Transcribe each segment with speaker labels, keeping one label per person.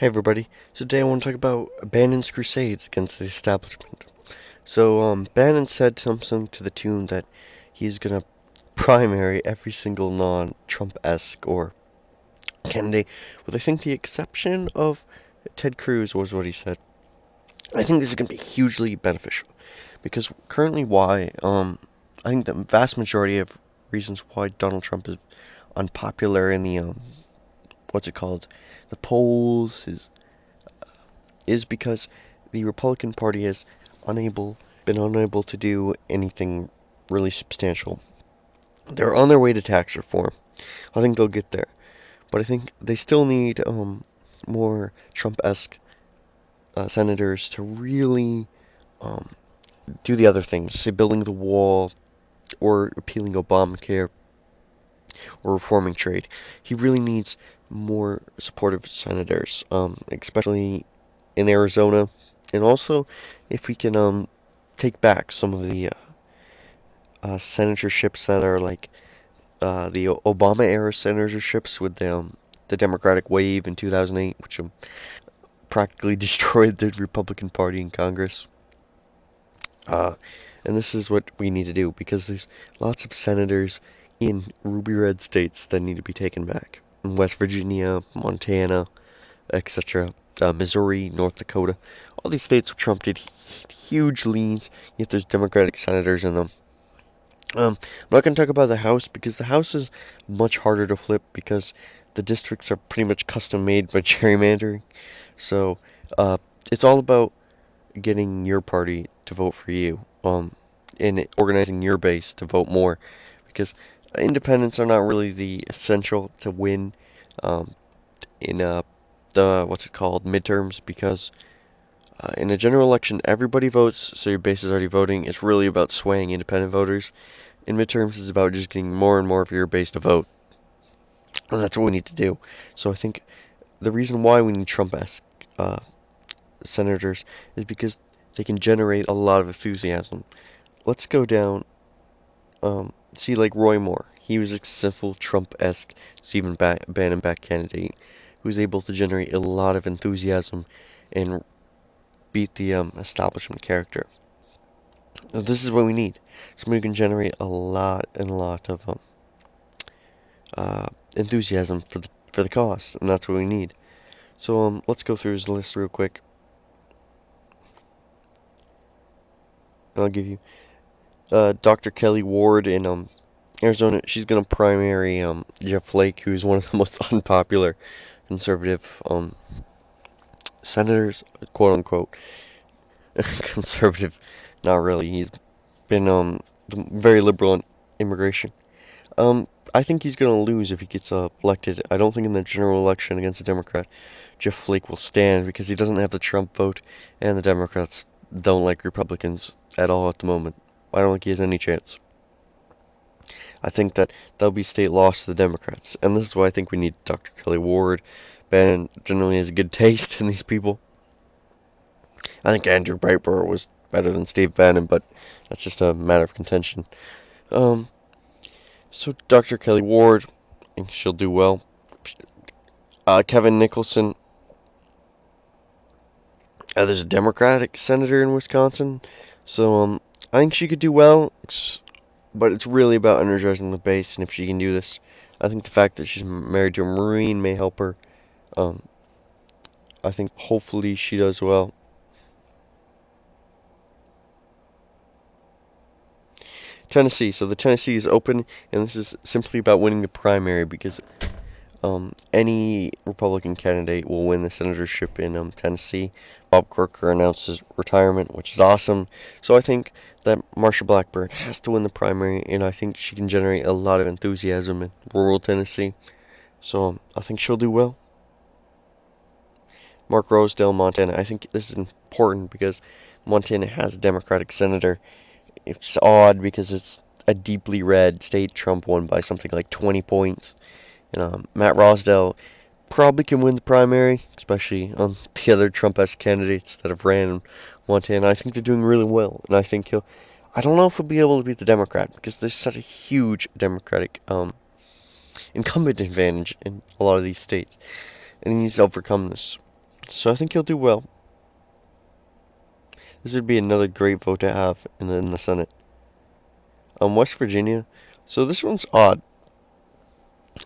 Speaker 1: Hey everybody, so today I want to talk about Bannon's crusades against the establishment. Bannon said something to the tune that he's gonna primary every single non-Trump-esque or candidate, with I think the exception of Ted Cruz was what he said. I think this is gonna be hugely beneficial, because currently I think the vast majority of reasons why Donald Trump is unpopular in the, what's it called, the polls, is because the Republican Party has been unable to do anything really substantial. They're on their way to tax reform. I think they'll get there, but I think they still need more Trump-esque senators to really um, do the other things, say building the wall or repealing Obamacare or reforming trade. He really needs more supportive senators, especially in Arizona, and also if we can take back some of the senatorships that are like the Obama era senatorships with the Democratic wave in 2008, which practically destroyed the Republican Party in Congress. Uh, and this is what we need to do because there's lots of senators in ruby red states that need to be taken back. In West Virginia, Montana, etc. Missouri, North Dakota, all these states where Trump did huge leads, yet there's Democratic senators in them. I'm not going to talk about the House because the House is much harder to flip because the districts are pretty much custom made by gerrymandering. So uh, it's all about getting your party to vote for you, and organizing your base to vote more, because independents are not really the essential to win um, in the what's it called midterms, because in a general election everybody votes, so your base is already voting. It's really about swaying independent voters. In midterms, it's about just getting more and more of your base to vote, and that's what we need to do. So I think the reason why we need Trump-esque uh, senators is because they can generate a lot of enthusiasm. Let's go down. See, like Roy Moore, he was a successful Trump-esque Bannon-backed candidate who was able to generate a lot of enthusiasm and beat the establishment character. So this is what we need. Somebody who can generate a lot and a lot of enthusiasm for the cause, and that's what we need. So let's go through his list real quick. I'll give you Dr. Kelly Ward in Arizona. She's gonna primary Jeff Flake, who's one of the most unpopular conservative senators, quote unquote. Conservative, not really. He's been very liberal on immigration. I think he's gonna lose if he gets elected. I don't think in the general election against a Democrat, Jeff Flake will stand because he doesn't have the Trump vote, and the Democrats don't like Republicans at all at the moment. I don't think he has any chance. I think that there'll be state loss to the Democrats, and this is why I think we need Dr. Kelly Ward. Bannon generally has a good taste in these people. I think Andrew Breitbart was better than Steve Bannon, but that's just a matter of contention. Um, so Dr. Kelly Ward, I think she'll do well. Kevin Nicholson, there's a Democratic senator in Wisconsin, so I think she could do well. But it's really about energizing the base, and if she can do this, I think the fact that she's married to a Marine may help her. Um, I think hopefully she does well. Tennessee. So the Tennessee is open, and this is simply about winning the primary because any Republican candidate will win the senatorship in Tennessee. Bob Corker announced his retirement, which is awesome. So I think that Marsha Blackburn has to win the primary, and I think she can generate a lot of enthusiasm in rural Tennessee. So I think she'll do well. Mark Rosedale, Montana. I think this is important because Montana has a Democratic senator. It's odd because it's a deeply red state. Trump won by something like 20 points. And Matt Rosdell probably can win the primary, especially on the other Trump-esque candidates that have ran in Montana. I think they're doing really well, and I think he'll. I don't know if he'll be able to beat the Democrat because there's such a huge Democratic incumbent advantage in a lot of these states, and he needs to overcome this. So I think he'll do well. This would be another great vote to have in the Senate. West Virginia. So this one's odd.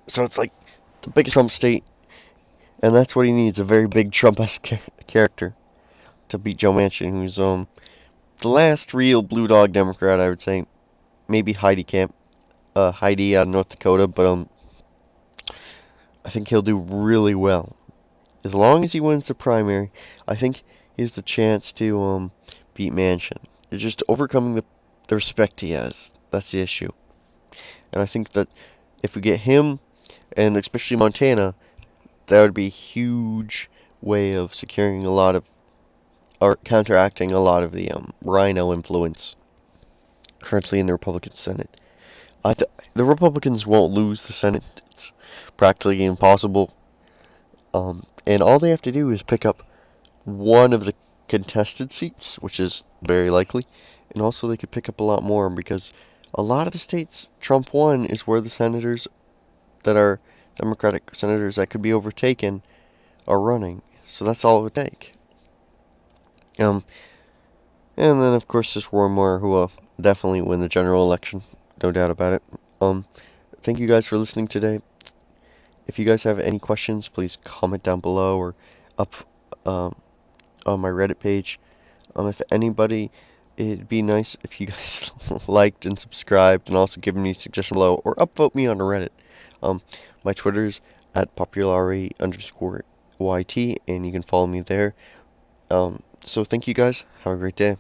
Speaker 1: So it's like the biggest Trump state, and that's what he needs, a very big Trump-esque character to beat Joe Manchin, who's the last real blue dog Democrat, I would say. Maybe Heidi out of North Dakota, but I think he'll do really well. As long as he wins the primary, I think he has the chance to beat Manchin. It's just overcoming the respect he has. That's the issue. And I think that if we get him, and especially Montana, that would be a huge way of securing a lot of, or counteracting a lot of the Rhino influence currently in the Republican Senate. The Republicans won't lose the Senate. It's practically impossible. And all they have to do is pick up one of the contested seats, which is very likely, and also they could pick up a lot more because a lot of the states Trump won is where the senators that are Democratic senators that could be overtaken are running. So that's all it would take. Um, and then of course this Roy Moore, who will definitely win the general election, no doubt about it. Thank you guys for listening today. If you guys have any questions, please comment down below or up on my Reddit page. If anybody, it'd be nice if you guys liked and subscribed, and also give me suggestions below or upvote me on Reddit. My Twitter's at Populare _ YT, and you can follow me there. So thank you guys. Have a great day.